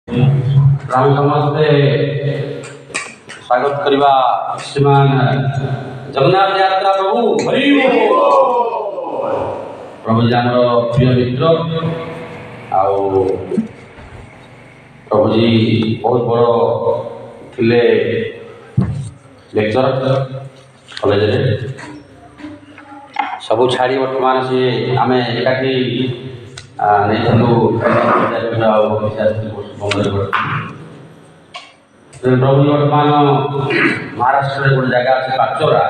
ଆମେ ସମସ୍ତେ ସ୍ୱାଗତ କରିବା ଶ୍ରୀମାନ ଜଗନ୍ନାଥ ଯାତ୍ରା ପ୍ରଭୁ ହରି ପ୍ରଭୁଜୀ ଆମର ପ୍ରିୟ ମିତ୍ର ଆଉ ପ୍ରଭୁଜୀ ବହୁତ ବଡ଼ ଥିଲେ ଲେକ୍ଚର କଲେଜରେ ସବୁ ଛାଡ଼ି ବର୍ତ୍ତମାନ ସିଏ ଆମେ ଏକାଠି ନେଇଥିଲୁ ପ୍ରଭୁ ବର୍ତ୍ତମାନ ମହାରାଷ୍ଟ୍ରରେ ଗୋଟେ ଜାଗା ଅଛି ପାଚୋରା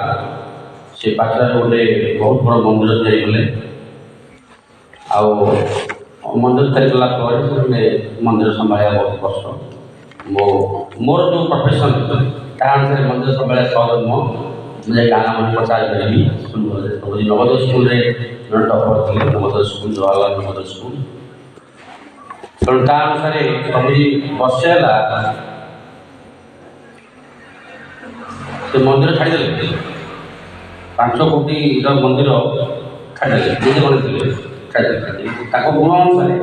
ସେ ପାଚୋରାରେ ଗୋଟେ ବହୁତ ବଡ଼ ମନ୍ଦିର ତିଆରି କଲେ ଆଉ ମନ୍ଦିର ତିଆରି କଲା ପରେ ସେ ମନ୍ଦିର ସମ୍ଭାଳିବା ବହୁତ କଷ୍ଟ ମୋର ଯେଉଁ ପ୍ରଫେସନ୍ ତାହା ଅନୁସାରେ ମନ୍ଦିର ସମ୍ଭାଳିବା ସହଜ ନୁହଁ ମୁଁ ଯାଇ ଗାଁ ମାନେ ପ୍ରଚାର କରିବି ପ୍ରଭୁଜୀ ନବୋଦୟ ସ୍କୁଲରେ ଜଣେ ଟପର ଥିଲେ ନବୋଦୟ ସ୍କୁଲ ଜବାହରଲାଲ ନବୋଦୟ ସ୍କୁଲ ତେଣୁ ତା ଅନୁସାରେ ପ୍ରଭୁଜୀ ବର୍ଷେ ହେଲା ସେ ମନ୍ଦିର ଛାଡ଼ିଦେଲେ 5 କୋଟିର ମନ୍ଦିର ଛାଡ଼ିଦେଲେ ନିଜେ ବନେଇଥିଲେ ଛାଡ଼ିଦେଲେ ତାଙ୍କ ଗୁଣ ଅନୁସାରେ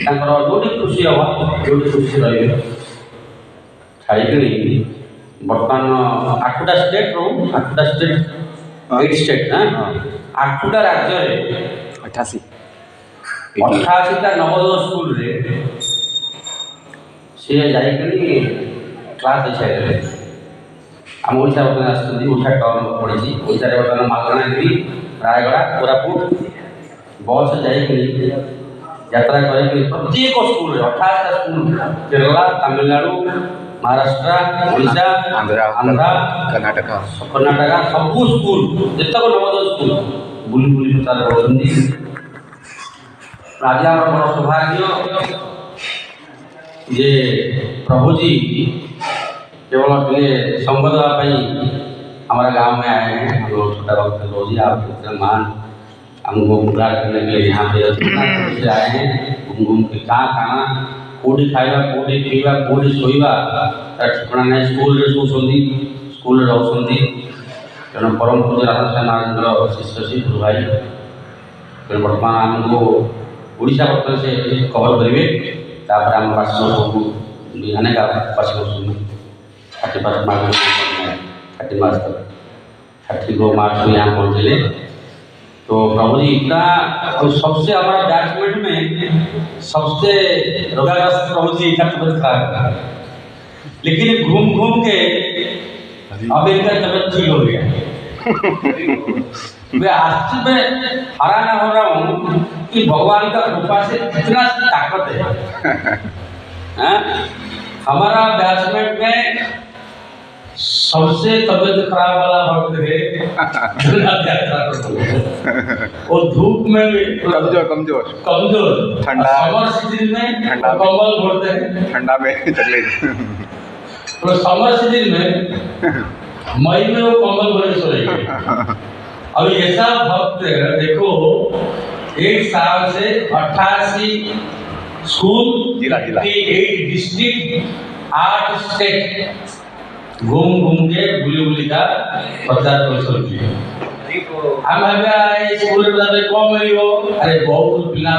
ତାଙ୍କର ଯେଉଁଠି ଖୁସି ହେବ ଯେଉଁଠି ଖୁସି ରହିବେ ଛାଡ଼ିକିରି ବର୍ତ୍ତମାନ 8ଟା ଷ୍ଟେଟ୍ରୁ 8ଟା ଷ୍ଟେଟ୍ 8 ଷ୍ଟେଟ୍ 8ଟା ରାଜ୍ୟରେ 88ଟା ନବୋଦୟ ସ୍କୁଲରେ ସିଏ ଯାଇକରି କ୍ଲାସ୍ ଦେଇସାରିଲେ ଆମ ଓଡ଼ିଶା ବର୍ତ୍ତମାନ ଆସୁଛନ୍ତି ଓଡ଼ିଶା ଟର୍ନ ପଡ଼ିଛି ଓଡ଼ିଶାରେ ବର୍ତ୍ତମାନ ମାଲକାନଗିରି ରାୟଗଡ଼ା କୋରାପୁଟ ବସ୍ ଯାଇକରି ଯାତ୍ରା କରିକି ପ୍ରତ୍ୟେକ ସ୍କୁଲରେ 88ଟା ସ୍କୁଲ କେରଳ ତାମିଲନାଡ଼ୁ ମହାରାଷ୍ଟ୍ର ଓଡ଼ିଶା ଆନ୍ଧ୍ରା କର୍ଣ୍ଣାଟକ ସବୁ ସ୍କୁଲ ଯେତେକ ନବୋଦୟ ସ୍କୁଲ ବୁଲି ବୁଲି ପ୍ରଚାର କରୁଛନ୍ତି ଆଜି ଆମର ବଡ଼ ସୌଭାଗ୍ୟ ଯେ ପ୍ରଭୁଜୀ केवल टे संग देवाई हमारे गांव में आए हैं हम लोग छोटा वक्त रोजी आप मान हमको उद्धार करने के लिए यहाँ पे आए हैं घूम के कहाँ खाना कौटी खाଇବା कौटी पीवा कौटी शोवा तार ठिकाना नहीं स्कूल शोती स्कूल रोचे तेणु परम पूज्य राधा महाराज शिष्य श्री गुरु भाई तेणु बर्तमान आमको ओडिशा बर्तमान से कवर करेंगे तापर आम पास सब अनेक पास 30 मार्च में यहाँ पहुँचे तो प्रभुजी इतना सबसे हमारा बैचमेंट में सबसे रोगाग्रस्त प्रभुजी इतना तबियत खराब था लेकिन घूम घूम के अब इनका तबियत ठीक हो गया मैं आश्चर्य में हैरान हो रहा हूँ कि भगवान का कृपा से कितना ताकत है हमारा बैचमेंट में सबसे तबियत खराब वाला भक्त है और धूप में भी कमजोर ठंडा समर सीजन में कंबल ओढ़ते हैं ठंडा में चले तो समर सीजन में मई में वो कंबल ओढ़ के सोएंगे अब ऐसा भक्त देखो 1 साल से 88 स्कूल 8 डिस्ट्रिक्ट 8 स्टेट घूम घूम के बुली का प्रचार कर स्कूल कम मिल अरे बहुत पिला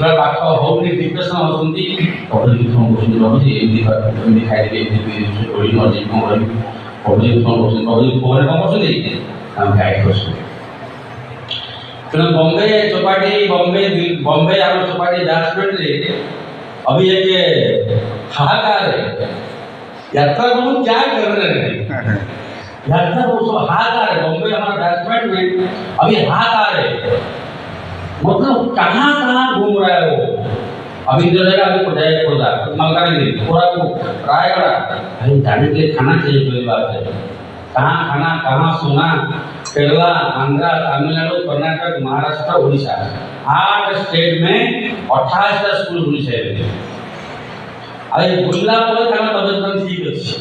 पाठ होनी डिप्रेशन होती खाई तेणु बॉम्बे चौपाटी बॉम्बे आम चौपाटी बैट्समैन अभी एक हाहाकार है यात्रा को क्या कर रहे हैं यात्रा को हाहाकार है बॉम्बे हमारा बैट्समैन में अभी हाहाकार है मतलब कहाँ घूम रहा है वो अभी जो जगह अभी पहुँचाए खोला मलकानगिरी कोरापुट रायगढ़ भाई जाने के लिए खाना चाहिए कोई बात है कहाँ खाना कहाँ सोना केरला आंध्रा तमिलनाडु कर्नाटक महाराष्ट्र उड़ीसा 8 स्टेट में 28टा स्कूल बुली चाहिए अरे बुला तबियत ठीक अच्छे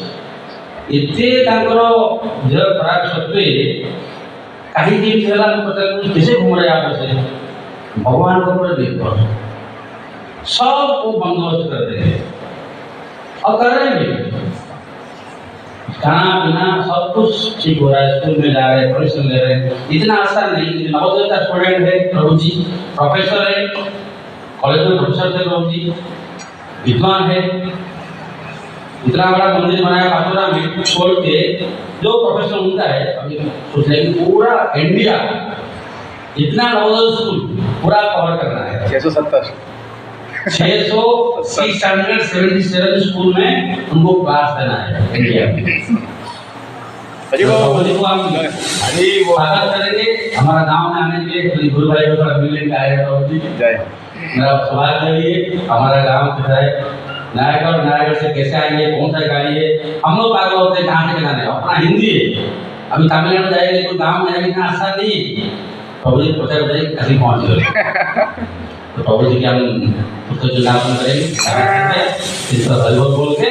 एते देह खराब सत्वे कहीं कैसे घूम रहे आप से भगवान को ऊपर देखो सब को बंदोबस्त कर देंगे और कर रहे हैं खाना पीना सब कुछ ठीक हो रहा है स्कूल में जा रहे हैं प्रोफेशन ले रहे हैं इतना आसान नहीं नवोदय का स्टूडेंट है प्रभु जी प्रोफेसर है कॉलेज में प्रोफेसर थे प्रभु जी विद्वान है, इतना बड़ा मंदिर बनाया बातोरा में, छोड़ के जो प्रोफेशनल होता है, अभी सोच रहे हैं पूरा इंडिया इतना नवोदय स्कूल पूरा कवर करना है। 677 स्कूल में उनको क्लास देना है इंडिया में। स्वागत करेंगे हमारा गांव में आने के लिए। गुरु भाई को थोड़ा मिलने के आए तो मेरा सवाल करिए, हमारा गांव कैसा है, नारायणगढ़ से कैसे आएंगे, कौन सा गाड़ी है, हम लोग पागल होते हैं कहाँ से जाने, अपना हिंदी है। अभी तमिलनाडु जाएंगे कोई गाँव में जाएंगे, इतना आसान नहीं। प्रभु जी पता बताइए कहीं पहुँच गए तो प्रभु जी के हम उसको चुनावन करेंगे, हरिबोल बोल के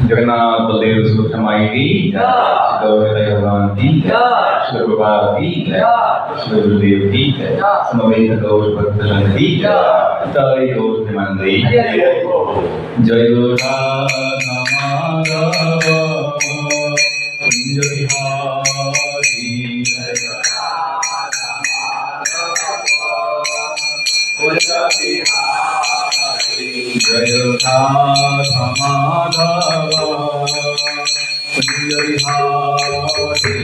जगन्नाथ बलदेव सुखमाई की भगवान की श्री प्रभा की श्री गुरुदेव की समवेत दोष भक्तजन की जय दोष मंदिर जय राधा माधव कुंज बिहारी जय राधा माधव कुंज बिहारी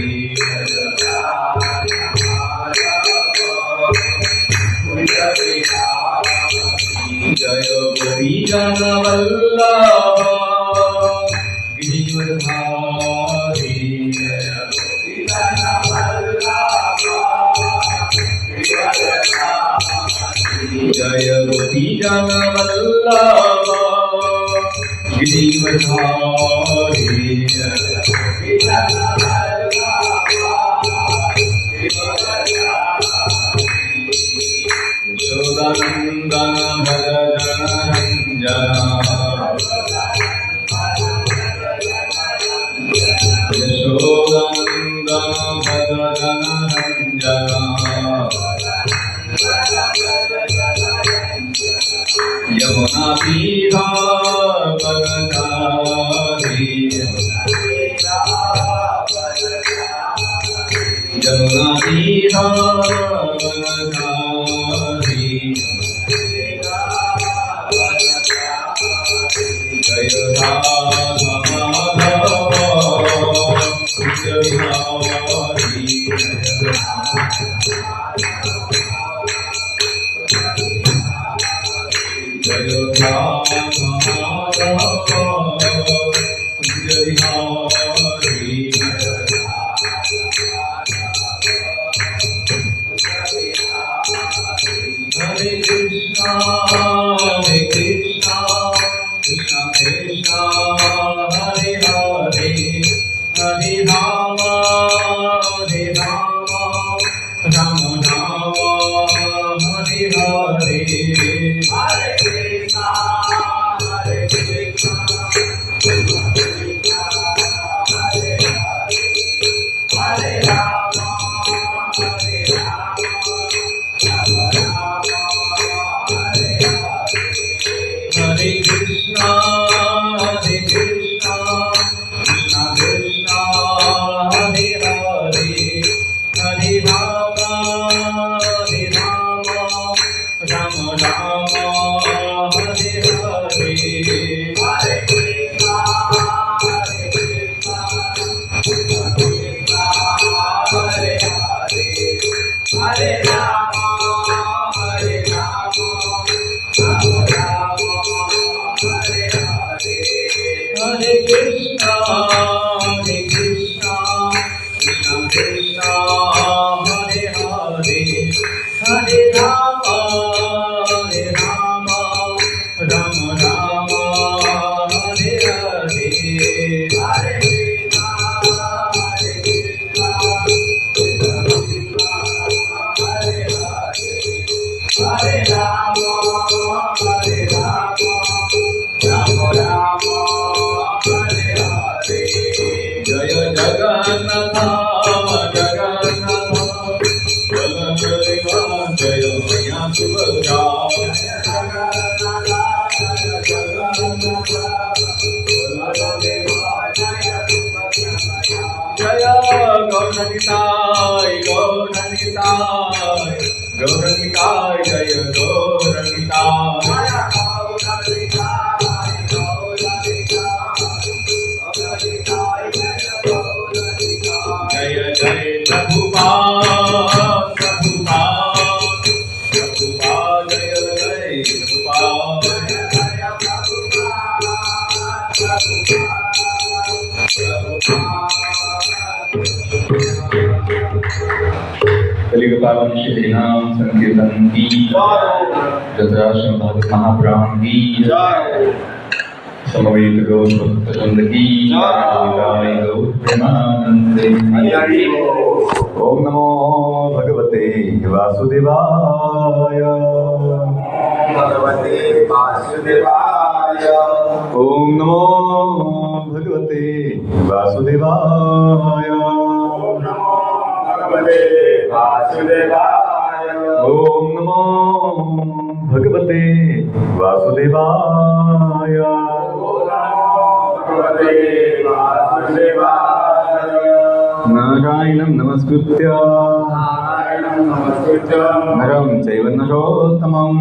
जय गोपी जन वल्लभ गिरिवरधारी जय गोपी जन वल्लभ गिरिवरधारी यशोदानंदन भज जन यशोदानंदन भज जन यमुना तीरा वरदारी यमुना तीरा वरदारी जय राधा माधव कुंज बिहारी जय राधा माधव कुंज बिहारी हरे कृष्णा कृष्णा कृष्णा हरे हरे हरे राम राम राम हरे हरे हरे कृष्णा कृष्णा कृष्णा हरे हरे हरे राम राम राम हरे हरे हरे कृष्णा हरे हरे हरे राम हरे कृष्णा कृष्णा कृष्णा हरे हरे हरे राम राम राम हरे हरे हरे कृष्णा हरे राम राम राम हरे हरे जय जगन्नाथ बलदेवा जय मैया सुभद्रा जय गौर निताई गौर गौरनिताय जय गौरनिताय जय जय प्रभुपाद प्रभुपाद प्रभुपाद जय जय प्रभुपाद कलियुग पावन श्री नाम संकीर्तन की धृतराष्ट्र भागवत महापुराण की समवेत गौर भक्तवृंद की गाय गौर प्रेमानंदे। ओम नमो भगवते वासुदेवाय भगवते वासुदेवाय ओम नमो भगवते वासुदेवाय भगवते वासुदेवाय ओम नमो भगवते वासुदेवाय भगवते वासुदेवाय नारायणं नमस्कृत्य नारायणं नमस्कृत्य नरं चैव नरोत्तमं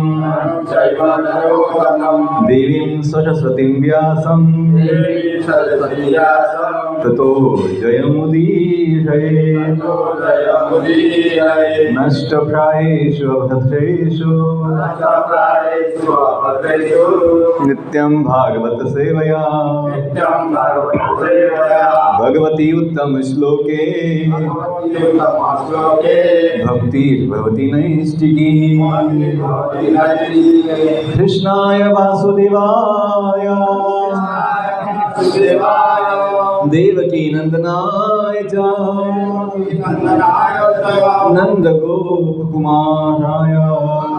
चैव नरोत्तमं देवीं सरस्वतीं व्यासं देवी सरस्वती व्यासं ततो जयमुदीरये जयमुदीरये नष्टप्रायेषु अभद्रेषु नष्टप्रायेषु अभद्रेषु नित्यं भागवत सेवया नित्यं भगवत्सेवया भगवती उत्तम श्लोके भगवतीयुतमश्लोके भक्तिर्भवति नैष्टिकी भक्तिर्भवति कृष्णाय वासुदेवाय वासुदेवाय देवकी नंदनाय च नन्दनाय च नन्दगोपकुमाराय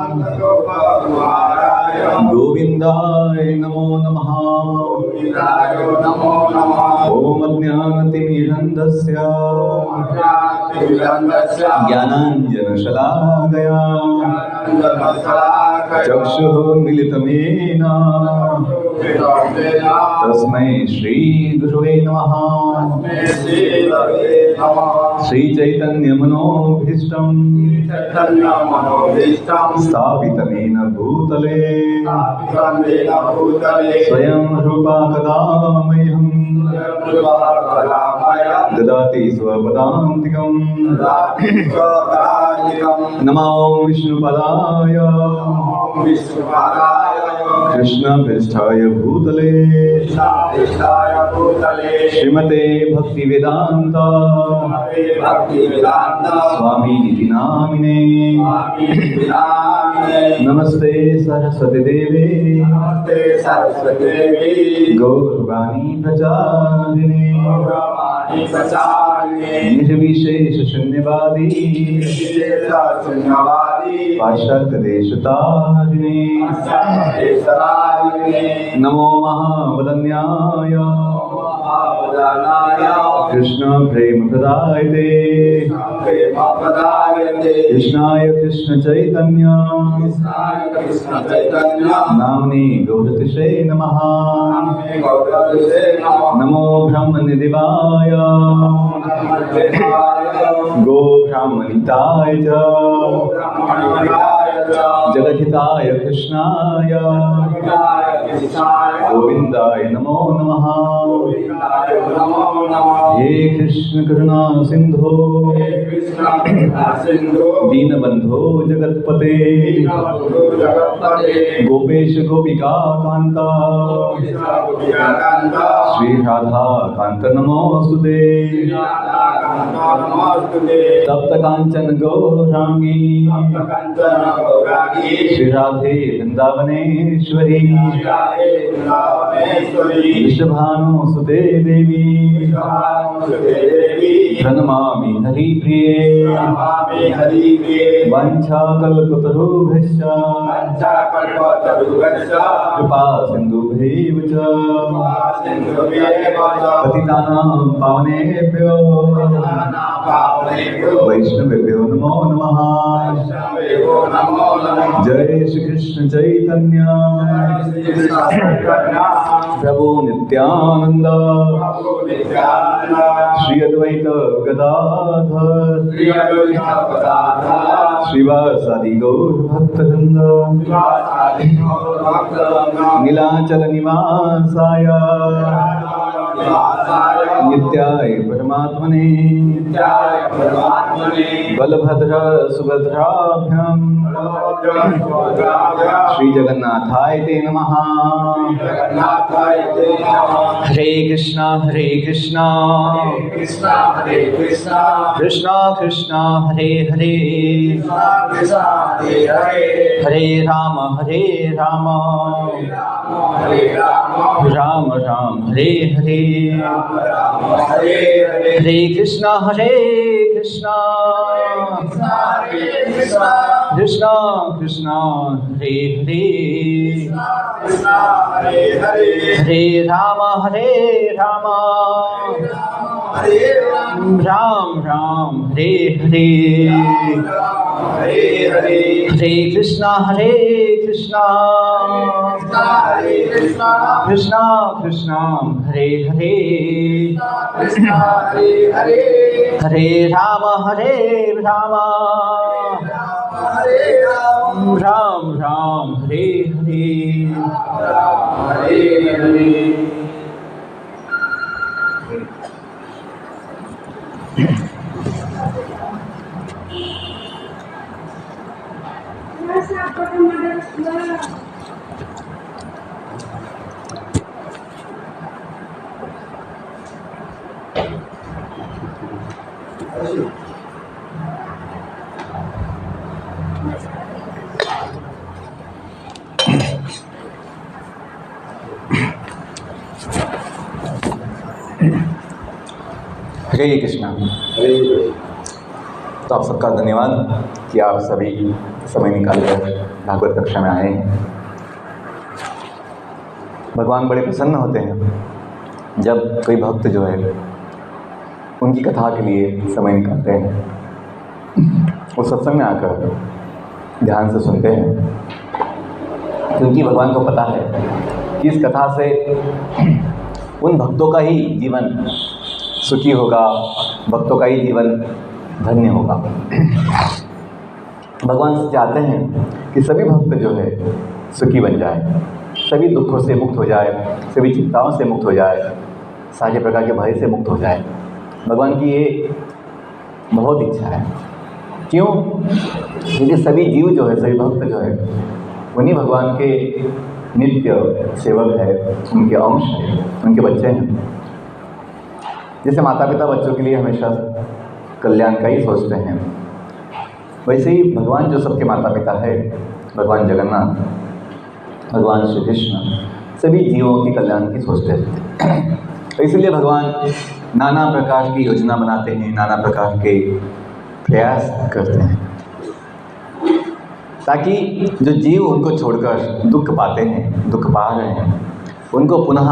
नन्दगोपकुमाराय गोविन्दाय नमो नमः गोविन्दाय नमो नमः ॐ अज्ञानतिमिरन्धस्य ज्ञानाञ्जनशलाकया ज्ञानाञ्जनशलाकया चक्षुरुन्मिलितमेन तस्मै श्रीगुरुवे नमः श्रीचैतन्यमनोभीष्टं स्थापितमेन भूतले स्वयं रूपा कदा मह्यं ददाति स्वपदान्तिकं नमो विष्णुपदाय कृष्णपृष्ठाय भूतले श्रीमते भक्तिवेदान्त स्वामीनिति नामिने नमस्ते सरस्वती देवे गौरवाणी प्रचारिणे निर्विशेष शून्यवादी पाश्चात्य देशतारिणे नमो महावदन्याय कृष्ण प्रेम प्रदायते कृष्णाय कृष्ण चैतन्य नाम्ने गौरतिशे नमः नमो ब्रह्मनिदेवाय गो ब्राह्मणिताय च जगद्धिताय कृष्णाय गोविन्दाय नमो नमः हे कृष्ण करुणा सिंधो दीनबंधो जगत्पते गोपेश गोपिका कांता श्री राधा कांत नमोस्तुते तप्त कांचन गौरांगी श्री राधे वृंदावनेश्वरी वृषभानुसुते देवी प्रणमामि हरिप्रिये वंशाकल्पतरुभ्यश्च कृपा सिन्धुभ्यैव च पतितानां पावनेभ्यो वैष्णवेभ्यो नमो नमः नमो नमः। जय श्री कृष्ण चैतन्य श्री कृष्ण चैतन्य प्रभु नित्यानंद प्रभु नित्यानंद श्री अद्वैत गदाधर श्री अद्वैत गदाधर श्रीवासादि गौर भक्तवृंद शिवासादि गौर भक्तवृंद नीलाचल निवासाय निवासाय नित्याय परमात्मने नित्याय परमात्मने बलभद्र सुभद्राभ्याम श्री जगन्नाथाय ते नमः। जगन्नाथाय ते नमः। हरे कृष्णा कृष्ण हरे कृष्ण कृष्णा कृष्णा हरे हरे कृष्ण कृष्ण हरे हरे हरे राम हरे राम राम राम हरे हरे राम राम हरे हरे हरे कृष्णा कृष्णा हरे कृष्ण कृष्णा कृष्णा हरे हरे कृष्ण हरे हरे हरे राम हरे राम राम राम हरे हरे हरे हरे हरे कृष्णा कृष्णा हरे कृष्ण कृष्णा कृष्णा हरे हरे कृष्ण हरे हरे हरे राम हरे राम राम राम हरे हरे हरे हरे हरे कृष्णा। तो आप सबका धन्यवाद कि आप सभी समय निकालकर भागवत कक्षा में आए हैं। भगवान बड़े प्रसन्न होते हैं जब कोई भक्त जो है उनकी कथा के लिए समय निकालते हैं, वो सत्संग में आकर ध्यान से सुनते हैं, क्योंकि भगवान को पता है कि इस कथा से उन भक्तों का ही जीवन सुखी होगा, भक्तों का ही जीवन धन्य होगा। भगवान से चाहते हैं कि सभी भक्त जो है सुखी बन जाए, सभी दुखों से मुक्त हो जाए, सभी चिंताओं से मुक्त हो जाए, सारे प्रकार के भय से मुक्त हो जाए। भगवान की ये बहुत इच्छा है। क्यों? क्योंकि सभी जीव जो है, सभी भक्त जो है, उन्हीं भगवान के नित्य सेवक है, उनके अंश है, उनके बच्चे हैं। जैसे माता पिता बच्चों के लिए हमेशा कल्याण का ही सोचते हैं, वैसे ही भगवान जो सबके माता पिता है, भगवान जगन्नाथ, भगवान श्री कृष्ण, सभी जीवों के कल्याण की सोचते रहते हैं। तो इसलिए भगवान नाना प्रकार की योजना बनाते हैं, नाना प्रकार के प्रयास करते हैं, ताकि जो जीव उनको छोड़कर दुख पाते हैं, दुख पा रहे हैं, उनको पुनः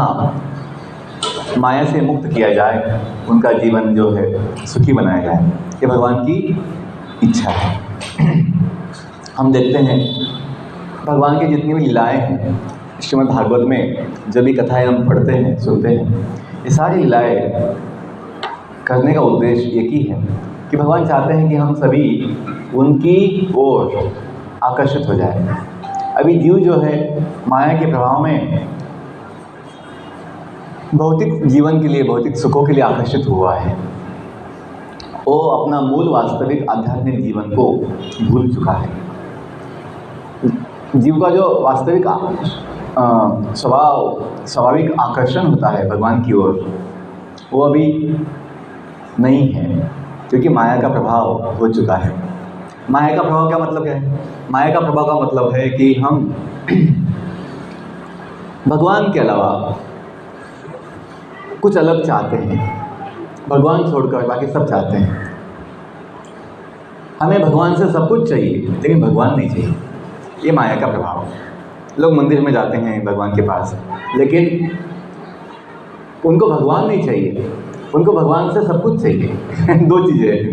माया से मुक्त किया जाए, उनका जीवन जो है सुखी बनाया जाए। ये भगवान की इच्छा है। हम देखते हैं भगवान की जितनी भी लीलाएं हैं, श्रीमद् भागवत में जो भी कथाएं हम पढ़ते हैं, सुनते हैं, ये सारी लीलाएं करने का उद्देश्य एक ही है कि भगवान चाहते हैं कि हम सभी उनकी ओर आकर्षित हो जाए। अभी जीव जो है माया के प्रभाव में भौतिक जीवन के लिए, भौतिक सुखों के लिए आकर्षित हुआ है। वो अपना मूल वास्तविक आध्यात्मिक जीवन को भूल चुका है। जीव का जो वास्तविक स्वाभाविक आकर्षण होता है भगवान की ओर, वो अभी नहीं है, क्योंकि माया का प्रभाव हो चुका है। माया का प्रभाव क्या मतलब है? माया का प्रभाव का मतलब है कि हम भगवान के अलावा कुछ अलग चाहते हैं, भगवान छोड़कर बाकी सब चाहते हैं। हमें भगवान से सब कुछ चाहिए, लेकिन भगवान नहीं चाहिए। ये माया का प्रभाव। लोग मंदिर में जाते हैं भगवान के पास, लेकिन उनको भगवान नहीं चाहिए, उनको भगवान से सब कुछ चाहिए। दो चीज़ें हैं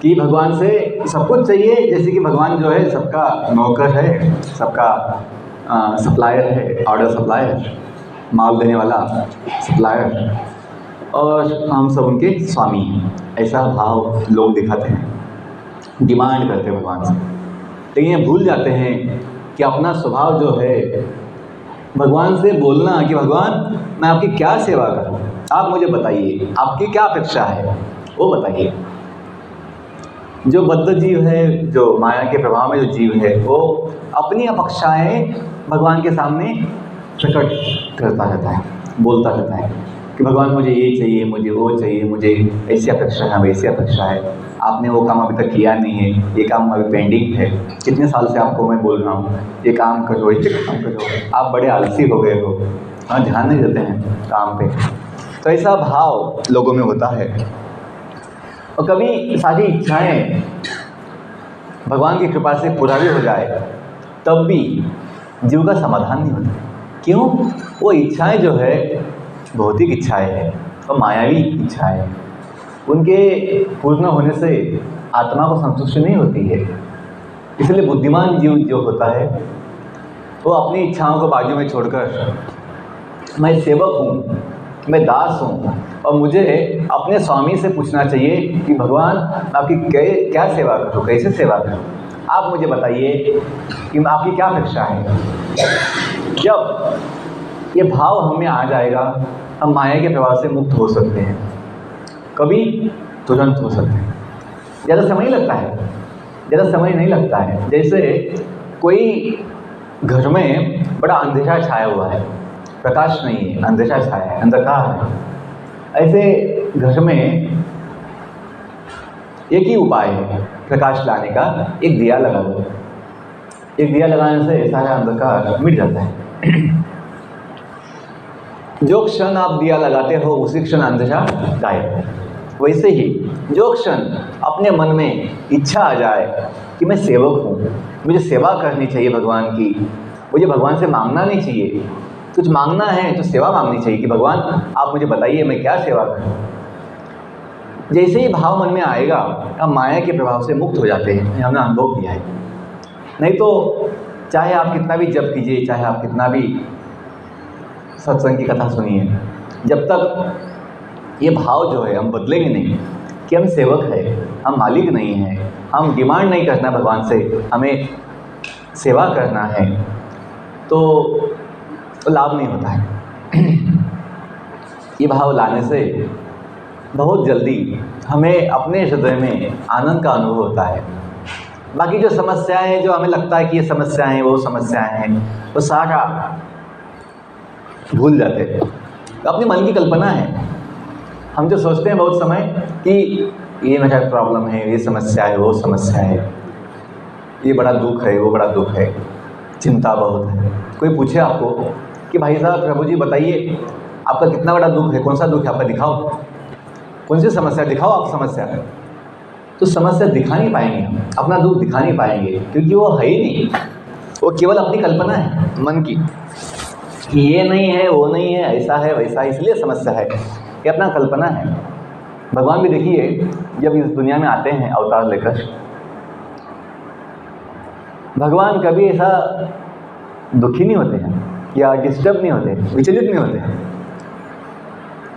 कि भगवान से सब कुछ चाहिए, जैसे कि भगवान जो है सबका नौकर है, सबका सप्लायर है, ऑर्डर सप्लायर, माल देने वाला सप्लायर, और हम सब उनके स्वामी हैं, ऐसा भाव लोग दिखाते हैं, डिमांड करते हैं भगवान से। लेकिन ये भूल जाते हैं कि अपना स्वभाव जो है भगवान से बोलना कि भगवान मैं आपकी क्या सेवा करूं, आप मुझे बताइए आपकी क्या अपेक्षा है, वो बताइए। जो बद्ध जीव है, जो माया के प्रभाव में जो जीव है, वो अपनी अपेक्षाएं भगवान के सामने प्रकट करता रहता है, बोलता रहता है कि भगवान मुझे ये चाहिए, मुझे वो चाहिए, मुझे ऐसी अपेक्षा है, वैसी अपेक्षा है, आपने वो काम अभी तक किया नहीं है, ये काम अभी पेंडिंग है, कितने साल से आपको मैं बोल रहा हूँ ये काम करो, ये काम करो, आप बड़े आलसी हो गए हो, हाँ ध्यान नहीं देते हैं काम पे। तो ऐसा भाव लोगों में होता है। और कभी सारी इच्छाएं भगवान की कृपा से पूरा भी हो जाए तब भी जीव का समाधान नहीं होता। क्यों? वो इच्छाएं जो है भौतिक इच्छाएं हैं और मायावी इच्छाएं हैं, उनके पूर्ण होने से आत्मा को संतुष्टि नहीं होती है। इसलिए बुद्धिमान जीव जो होता है वो अपनी इच्छाओं को बाजू में छोड़कर मैं सेवक हूँ, मैं दास हूँ और मुझे अपने स्वामी से पूछना चाहिए कि भगवान आपकी क्या सेवा करूँ, कैसे सेवा करूँ, आप मुझे बताइए कि आपकी क्या अपेक्षा है। जब ये भाव हमें आ जाएगा हम माया के प्रभाव से मुक्त हो सकते हैं, कभी तुरंत हो सकते हैं। ज़्यादा समय लगता है, ज़्यादा समय नहीं लगता है। जैसे कोई घर में बड़ा अंधेरा छाया हुआ है, प्रकाश नहीं है, अंधेरा छाया है, अंधकार है, ऐसे घर में एक ही उपाय है प्रकाश लाने का, एक दिया लगा दो। एक दिया लगाने से सारा अंधकार मिट जाता है। जो क्षण आप दिया लगाते हो उसी क्षण अंधेरा गायब है। वैसे ही जो क्षण अपने मन में इच्छा आ जाए कि मैं सेवक हूँ, मुझे सेवा करनी चाहिए भगवान की, मुझे भगवान से मांगना नहीं चाहिए, कुछ मांगना है तो सेवा मांगनी चाहिए कि भगवान आप मुझे बताइए मैं क्या सेवा करूँ। जैसे ही भाव मन में आएगा हम माया के प्रभाव से मुक्त हो जाते हैं। हमने अनुभव किया है। नहीं तो चाहे आप कितना भी जप कीजिए, चाहे आप कितना भी सत्संग की कथा सुनिए, जब तक ये भाव जो है हम बदलेंगे नहीं कि हम सेवक हैं, हम मालिक नहीं हैं, हम डिमांड नहीं करना भगवान से, हमें सेवा करना है, तो लाभ नहीं होता है। ये भाव लाने से बहुत जल्दी हमें अपने हृदय में आनंद का अनुभव होता है। बाकी जो समस्याएं हैं, जो हमें लगता है कि ये समस्याएं हैं, वो समस्याएं हैं, वो सारा भूल जाते हैं। तो अपनी मन की कल्पना है। हम जो सोचते हैं बहुत समय कि ये मेरा प्रॉब्लम है, ये समस्या है, वो समस्या है, ये बड़ा दुख है, वो बड़ा दुख है, चिंता बहुत है। कोई पूछे आपको कि भाई साहब प्रभु जी बताइए आपका कितना बड़ा दुख है, कौन सा दुख है आपका, दिखाओ, कौन सी समस्या दिखाओ आप समस्या, तो समस्या दिखा नहीं पाएंगे हम, अपना दुख दिखा नहीं पाएंगे, क्योंकि वो है ही नहीं, वो केवल अपनी कल्पना है मन की कि ये नहीं है, वो नहीं है, ऐसा है वैसा है, इसलिए समस्या है, ये अपना कल्पना है। भगवान भी देखिए जब इस दुनिया में आते हैं अवतार लेकर, भगवान कभी ऐसा दुखी नहीं होते हैं या डिस्टर्ब नहीं होते, विचलित नहीं होते हैं।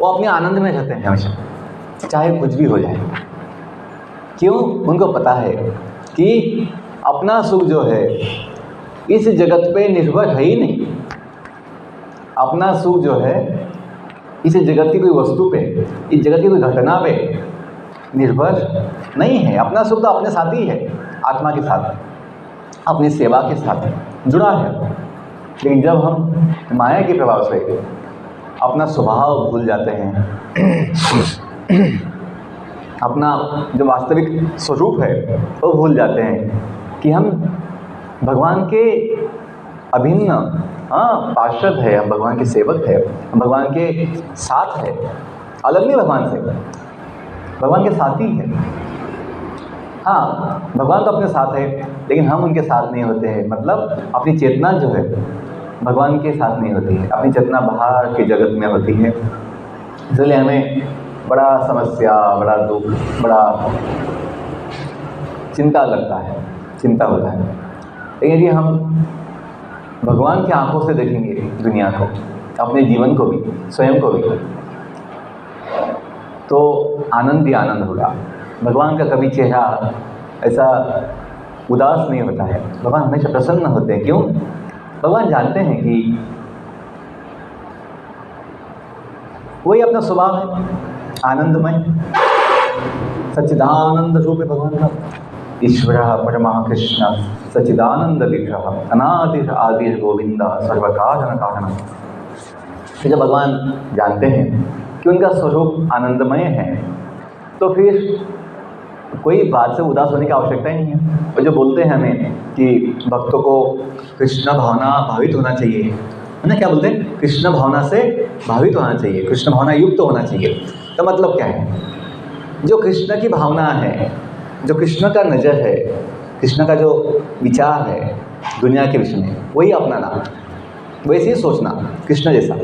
वो अपने आनंद में रहते हैं हमेशा, चाहे कुछ भी हो जाए। क्यों? उनको पता है कि अपना सुख जो है इस जगत पे निर्भर है ही नहीं। अपना सुख जो है इस जगत की कोई वस्तु पे, इस जगत की कोई घटना पे निर्भर नहीं है। अपना सुख तो अपने साथ ही है, आत्मा के साथ, अपनी सेवा के साथ जुड़ा है। लेकिन जब हम माया के प्रभाव से अपना स्वभाव भूल जाते हैं, अपना जो वास्तविक स्वरूप है वो भूल जाते हैं कि हम भगवान के अभिन्न पार्षद है, हम भगवान के सेवक है, हम भगवान के साथ है, अलग नहीं भगवान से, भगवान के साथ ही है। हाँ, भगवान तो अपने साथ है लेकिन हम उनके साथ नहीं होते हैं। मतलब अपनी चेतना जो है भगवान के साथ नहीं होती है, अपनी चेतना बाहर के जगत में होती है। इसलिए हमें बड़ा समस्या, बड़ा दुख, बड़ा चिंता लगता है, चिंता होता है। लेकिन यदि हम भगवान की आंखों से देखेंगे दुनिया को, अपने जीवन को भी, स्वयं को भी, तो आनंद ही आनंद होगा। भगवान का कभी चेहरा ऐसा उदास नहीं होता है, भगवान हमेशा प्रसन्न होते हैं। क्यों? भगवान जानते हैं कि वही अपना स्वभाव है आनंदमय, सच्चिदानंद रूप है भगवान का। ईश्वर परमा कृष्ण सच्चिदानंद विग्रह अनादिर आदिर गोविंद सर्वकारण कारण। तो जब भगवान जानते हैं कि उनका स्वरूप आनंदमय है, तो फिर कोई बात से उदास होने की आवश्यकता ही नहीं है। और जो बोलते हैं हमें कि भक्तों को कृष्ण भावना भावित होना चाहिए, है ना, क्या बोलते हैं? कृष्ण भावना से भावित होना चाहिए, कृष्ण भावना युक्त होना चाहिए। तो मतलब क्या है? जो कृष्ण की भावना है, जो कृष्ण का नज़र है, कृष्ण का जो विचार है दुनिया के विषय में, वही अपनाना, वैसे ही सोचना कृष्ण जैसा।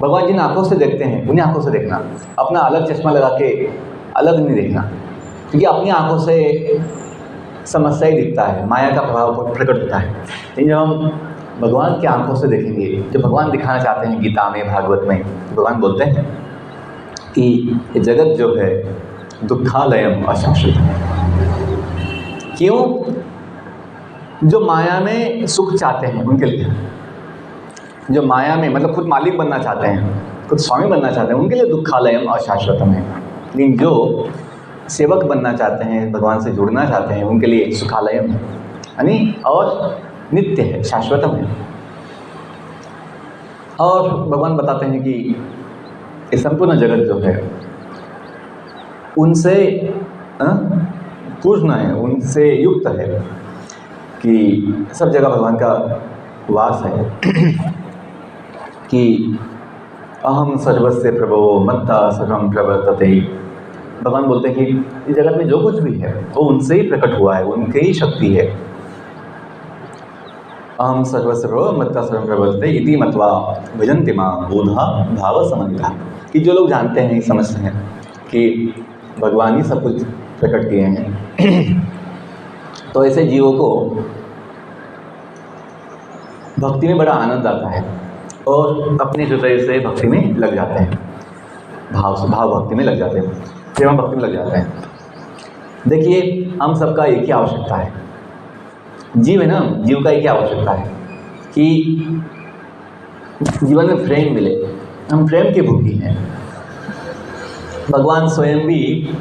भगवान जिन आंखों से देखते हैं उन्हीं आंखों से देखना, अपना अलग चश्मा लगा के अलग नहीं देखना, क्योंकि अपनी आंखों से समस्या ही दिखता है, माया का प्रभाव प्रकट होता है। लेकिन जब हम भगवान की आंखों से देखेंगे, जो भगवान दिखाना चाहते हैं गीता में, भागवत में, भगवान बोलते हैं कि ये जगत जो है दुखालयम अशाश्वत है। क्यों? जो माया में सुख चाहते हैं उनके लिए, जो माया में मतलब खुद मालिक बनना चाहते हैं, खुद स्वामी बनना चाहते हैं, उनके लिए दुखालयम अशाश्वतम है। लेकिन जो सेवक बनना चाहते हैं, भगवान से जुड़ना चाहते हैं, उनके लिए सुखालयम है, यानी और नित्य है, शाश्वतम है। और भगवान बताते हैं कि ये संपूर्ण जगत जो है उनसे पूर्ण है, उनसे युक्त है, कि सब जगह भगवान का वास है। कि अहम सर्वस्य प्रभो मत्ता सर्वम प्रवर्तते। भगवान बोलते हैं कि इस जगत में जो कुछ भी है वो उनसे ही प्रकट हुआ है, उनकी ही शक्ति है। अहम सर्वस्य प्रभो मत्ता सर्वम प्रवर्तते इति मत्वा भजन्ति मां बोधा भाव समन्विता। कि जो लोग जानते हैं, समझते हैं कि भगवान ही सब कुछ प्रकट किए हैं, तो ऐसे जीवों को भक्ति में बड़ा आनंद आता है और अपने हृदय से भक्ति में लग जाते हैं, भाव भक्ति में लग जाते हैं, प्रेम भक्ति में लग जाते हैं। देखिए, हम सबका एक ही आवश्यकता है, जीव है ना, जीव का एक ही आवश्यकता है कि जीवन में प्रेम मिले। हम प्रेम के भूखी हैं। भगवान स्वयं भी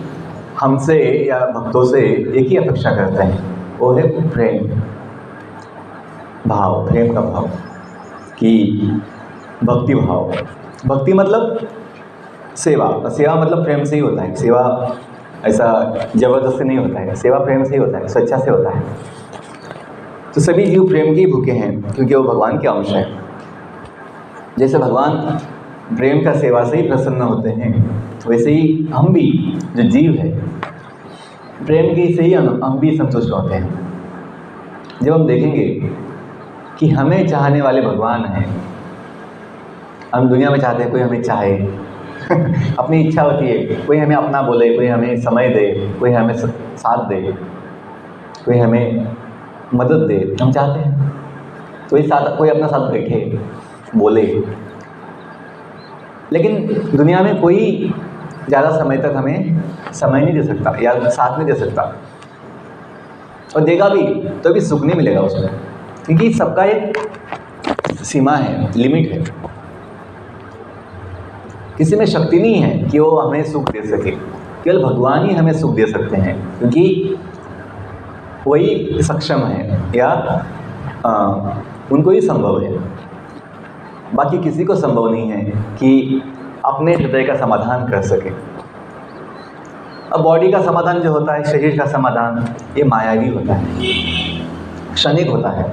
हमसे या भक्तों से एक ही अपेक्षा करते हैं, वो है प्रेम भाव, प्रेम का भाव, कि भक्ति भाव। भक्ति मतलब सेवा, सेवा मतलब प्रेम से ही होता है। सेवा ऐसा जबरदस्ती नहीं होता है, सेवा प्रेम से ही होता है, स्वेच्छा से होता है। तो सभी जीव प्रेम के ही भूखे हैं, क्योंकि वो भगवान के अंश हैं। जैसे भगवान प्रेम का सेवा से ही प्रसन्न होते हैं, वैसे ही हम भी जो जीव है प्रेम के से ही हम भी संतुष्ट होते हैं। जब हम देखेंगे कि हमें चाहने वाले भगवान हैं, हम दुनिया में चाहते हैं कोई हमें चाहे अपनी इच्छा होती है, कोई हमें अपना बोले, कोई हमें समय दे, कोई हमें साथ दे, कोई हमें मदद दे, हम चाहते हैं कोई साथ, कोई अपना साथ बैठे बोले। लेकिन दुनिया में कोई ज़्यादा समय तक हमें समय नहीं दे सकता या साथ नहीं दे सकता, और देगा भी तो भी सुख नहीं मिलेगा उसमें, क्योंकि सबका एक सीमा है, लिमिट है। किसी में शक्ति नहीं है कि वो हमें सुख दे सके, केवल भगवान ही हमें सुख दे सकते हैं, क्योंकि वही सक्षम है या उनको ही संभव है। बाकी किसी को संभव नहीं है कि अपने हृदय का समाधान कर सके। अब बॉडी का समाधान जो होता है, शरीर का समाधान, ये मायावी होता है, क्षणिक होता है।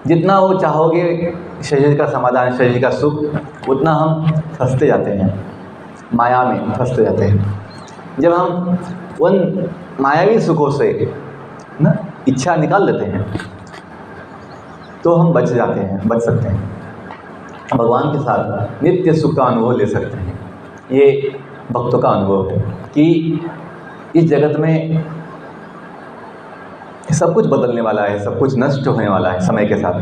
जितना वो चाहोगे शरीर का समाधान, शरीर का सुख, उतना हम फंसते जाते हैं, माया में फंसते जाते हैं। जब हम उन मायावी सुखों से ना इच्छा निकाल लेते हैं तो हम बच जाते हैं, बच सकते हैं, भगवान के साथ नित्य सुख का अनुभव ले सकते हैं। ये भक्तों का अनुभव है कि इस जगत में सब कुछ बदलने वाला है, सब कुछ नष्ट होने वाला है समय के साथ,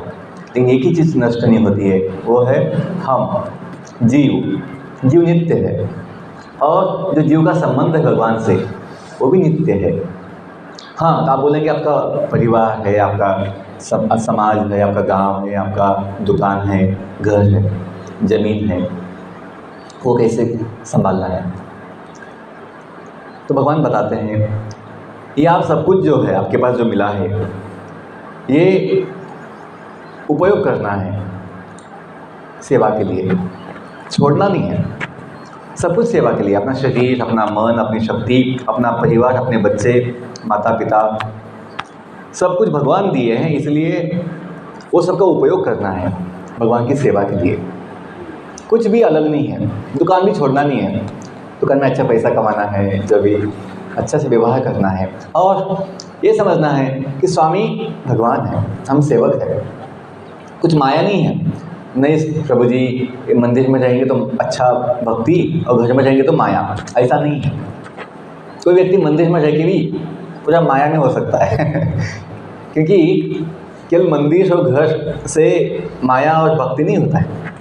लेकिन एक ही चीज़ नष्ट नहीं होती है, वो है हम, जीव। जीव नित्य है, और जो जीव का संबंध है भगवान से वो भी नित्य है। हाँ, तो आप बोलेंगे आपका परिवार है, आपका समाज है, आपका गांव है, आपका दुकान है, घर है, ज़मीन है, वो कैसे संभालना है? तो भगवान बताते हैं ये आप सब कुछ जो है आपके पास जो मिला है, ये उपयोग करना है सेवा के लिए, छोड़ना नहीं है। सब कुछ सेवा के लिए, अपना शरीर, अपना मन, अपनी शक्ति, अपना परिवार, अपने बच्चे, माता पिता, सब कुछ भगवान दिए हैं, इसलिए वो सबका उपयोग करना है भगवान की सेवा के लिए। कुछ भी अलग नहीं है, दुकान भी छोड़ना नहीं है, दुकान में अच्छा पैसा कमाना है, जो भी अच्छा से व्यवहार करना है, और ये समझना है कि स्वामी भगवान है, हम सेवक हैं। कुछ माया नहीं है, नहीं प्रभु जी मंदिर में रहेंगे तो अच्छा भक्ति और घर में रहेंगे तो माया, ऐसा नहीं है। कोई व्यक्ति मंदिर में रह के भी पूरा माया में हो सकता है क्योंकि केवल मंदिर और घर से माया और भक्ति नहीं होता है।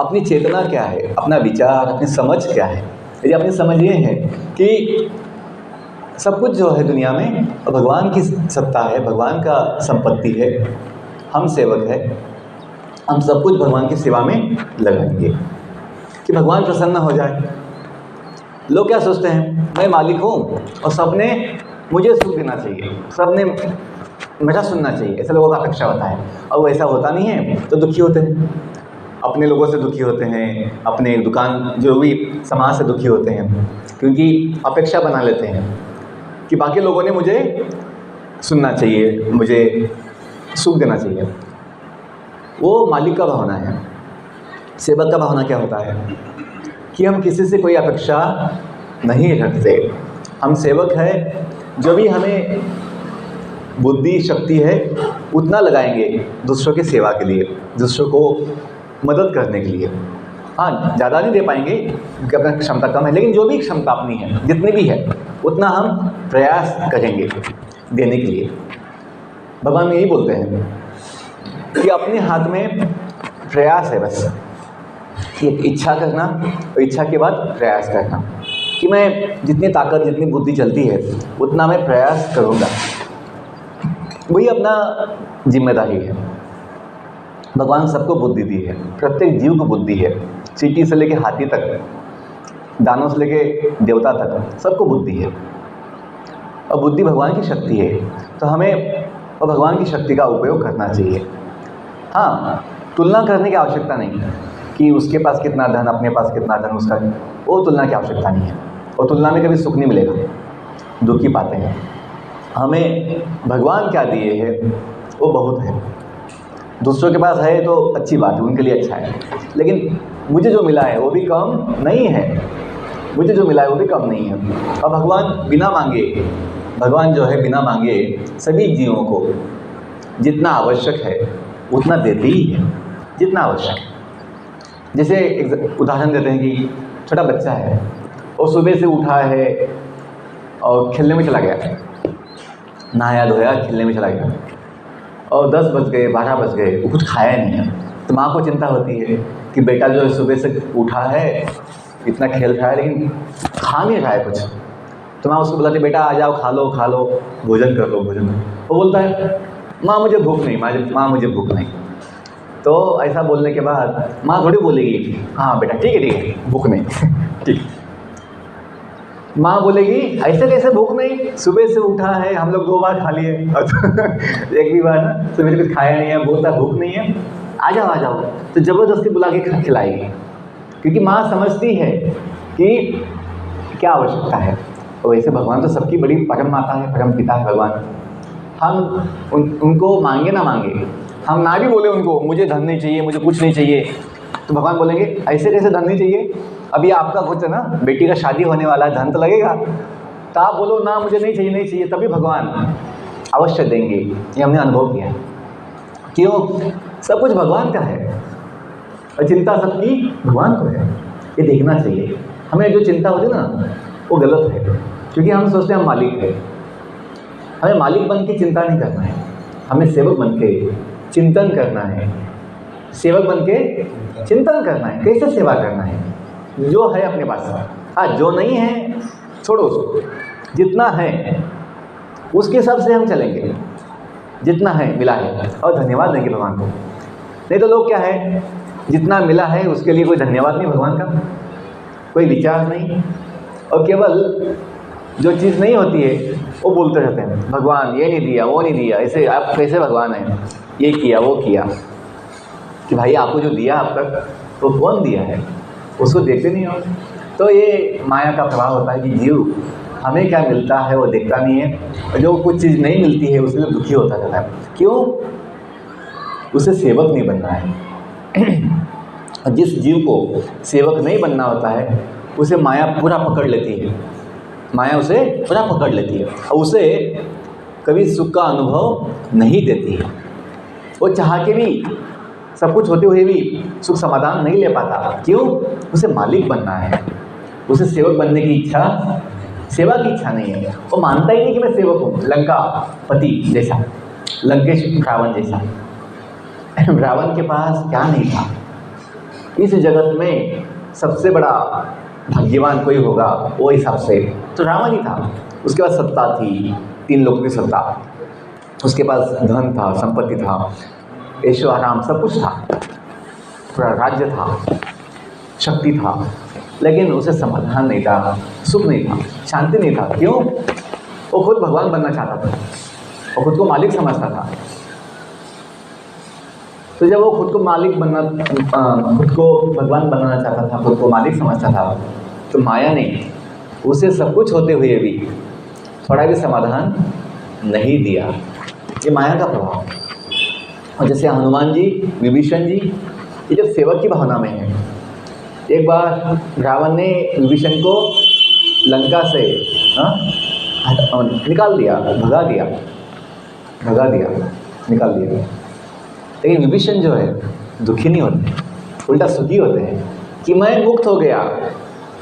अपनी चेतना क्या है, अपना विचार, अपनी समझ क्या है। यदि अपनी समझ ये है कि सब कुछ जो है दुनिया में भगवान की सत्ता है, भगवान का संपत्ति है, हम सेवक है, हम सब कुछ भगवान की सेवा में लगाएंगे कि भगवान प्रसन्न हो जाए। लोग क्या सोचते हैं, मैं मालिक हूँ और सबने मुझे सुख देना चाहिए, सबने मेरा सुनना चाहिए, ऐसा लोगों का अपेक्षा होता है। और वैसा होता नहीं है तो दुखी होते हैं, अपने लोगों से दुखी होते हैं, अपने दुकान जो भी समाज से दुखी होते हैं, क्योंकि अपेक्षा बना लेते हैं कि बाकी लोगों ने मुझे सुनना चाहिए, मुझे सुख देना चाहिए। वो मालिक का भावना है। सेवक का भावना क्या होता है कि हम किसी से कोई अपेक्षा नहीं रखते। हम सेवक है, जो भी हमें बुद्धि शक्ति है उतना लगाएंगे दूसरों की सेवा के लिए, दूसरों को मदद करने के लिए। हाँ, ज़्यादा नहीं दे पाएंगे क्योंकि अपनी क्षमता कम है, लेकिन जो भी क्षमता अपनी है, जितनी भी है, उतना हम प्रयास करेंगे देने के लिए। भगवान यही बोलते हैं कि अपने हाथ में प्रयास है, बस एक इच्छा करना और इच्छा के बाद प्रयास करना कि मैं जितनी ताकत, जितनी बुद्धि चलती है उतना मैं प्रयास करूँगा। वही अपना जिम्मेदारी है। भगवान सबको बुद्धि दी है, प्रत्येक जीव को बुद्धि है, चींटी से लेके हाथी तक, दानों से लेके देवता तक, सबको बुद्धि है। और बुद्धि भगवान की शक्ति है, तो हमें और भगवान की शक्ति का उपयोग करना चाहिए। हाँ, तुलना करने की आवश्यकता नहीं है कि उसके पास कितना धन, अपने पास कितना धन, उसका, वो तुलना की आवश्यकता नहीं है। और तुलना में कभी सुख नहीं मिलेगा, दुख ही पाते हैं। हमें भगवान क्या दिए है वो बहुत है। दूसरों के पास है तो अच्छी बात है, उनके लिए अच्छा है, लेकिन मुझे जो मिला है वो भी कम नहीं है, मुझे जो मिला है वो भी कम नहीं है। और भगवान बिना मांगे, भगवान जो है बिना मांगे सभी जीवों को जितना आवश्यक है उतना देते ही है, जितना आवश्यक है। जैसे एक उदाहरण देते हैं कि छोटा बच्चा है और सुबह से उठा है और खेलने में चला गया, नहाया धोया खेलने में चला गया, और 10 बज गए, 12 बज गए, वो कुछ खाया नहीं है। तो माँ को चिंता होती है कि बेटा जो है सुबह से उठा है, इतना खेल रहा है, लेकिन खा नहीं रहा है कुछ। तो माँ उसको बुलाती, बेटा आ जाओ, खा लो, भोजन कर लो, भोजन कर लो। वो बोलता है, माँ मुझे भूख नहीं, माँ मुझे भूख नहीं। तो ऐसा बोलने के बाद माँ थोड़ी बोलेगी, हाँ बेटा ठीक है, भूख नहीं ठीक। माँ बोलेगी, ऐसे कैसे भूख नहीं, सुबह से उठा है, हम लोग 2 बार खा लिए एक भी बार ना सुबह कुछ खाया नहीं है, बोलता भूख नहीं है, आ जाओ। तो ज़बरदस्ती बुला के खिलाएगी, क्योंकि माँ समझती है कि क्या आवश्यकता है। और वैसे भगवान तो सबकी बड़ी परम माता है, परम पिता है भगवान। हम उनको मांगे ना मांगे, हम ना भी बोले उनको मुझे धन नहीं चाहिए, मुझे कुछ नहीं चाहिए, तो भगवान बोलेंगे ऐसे कैसे धन नहीं चाहिए, अभी आपका कुछ है ना, बेटी का शादी होने वाला है, धन तो लगेगा। तो आप बोलो ना मुझे नहीं चाहिए, तभी भगवान अवश्य देंगे। ये हमने अनुभव किया। क्यों? सब कुछ भगवान का है और चिंता सबकी भगवान को है, ये देखना चाहिए। हमें जो चिंता होती है ना वो गलत है, क्योंकि हम सोचते हैं हम मालिक है। हमें मालिक बन के चिंता नहीं करना है, हमें सेवक बन के चिंतन करना है। सेवक बन के चिंतन करना है, कैसे सेवा करना है। जो है अपने पास, हाँ जो नहीं है छोड़ो उसको, जितना है उसके हिसाब से हम चलेंगे, जितना है मिला है और धन्यवाद देंगे भगवान को। नहीं तो लोग क्या है, जितना मिला है उसके लिए कोई धन्यवाद नहीं भगवान का, कोई विचार नहीं, और केवल जो चीज़ नहीं होती है वो बोलते रहते हैं, भगवान ये नहीं दिया, वो नहीं दिया, ऐसे आप कैसे भगवान हैं, ये किया वो किया। कि भाई आपको जो दिया अब तक वो कौन दिया है, उसको देखते नहीं हो। तो ये माया का प्रभाव होता है कि जीव हमें क्या मिलता है वो देखता नहीं है, और जो कुछ चीज़ नहीं मिलती है उसमें दुखी होता रहता है। क्यों? उसे सेवक नहीं बनना है। जिस जीव को सेवक नहीं बनना होता है उसे माया पूरा पकड़ लेती है, माया उसे पूरा पकड़ लेती है और उसे कभी सुख का अनुभव नहीं देती है। वो चाह के भी, सब कुछ होते हुए भी सुख समाधान नहीं ले पाता। क्यों? उसे मालिक बनना है, उसे सेवक बनने की इच्छा, सेवा की इच्छा नहीं है। वो मानता ही नहीं कि मैं सेवक हूँ। लंका पति जैसा, लंकेश रावण जैसा। रावण के पास क्या नहीं था, इस जगत में सबसे बड़ा भाग्यवान कोई होगा वो हिसाब से तो रावण ही था। उसके पास सत्ता थी, 3 लोगों की सत्ता, उसके पास धन था, संपत्ति था, ऐशो आराम सब कुछ था, पूरा राज्य था, शक्ति था, लेकिन उसे समाधान नहीं था, सुख नहीं था, शांति नहीं था। क्यों? वो खुद भगवान बनना चाहता था, वो खुद को मालिक समझता था। तो जब वो खुद को मालिक बनना, खुद को भगवान बनाना चाहता था, खुद को मालिक समझता था, तो माया ने उसे सब कुछ होते हुए भी थोड़ा भी समाधान नहीं दिया। ये माया का प्रभाव। और जैसे हनुमान जी, विभीषण जी, ये जब सेवक की भावना में है। एक बार रावण ने विभीषण को लंका से निकाल दिया, भगा दिया, निकाल दिया। लेकिन विभीषण जो है दुखी नहीं होते, उल्टा सुखी होते हैं कि मैं मुक्त हो गया।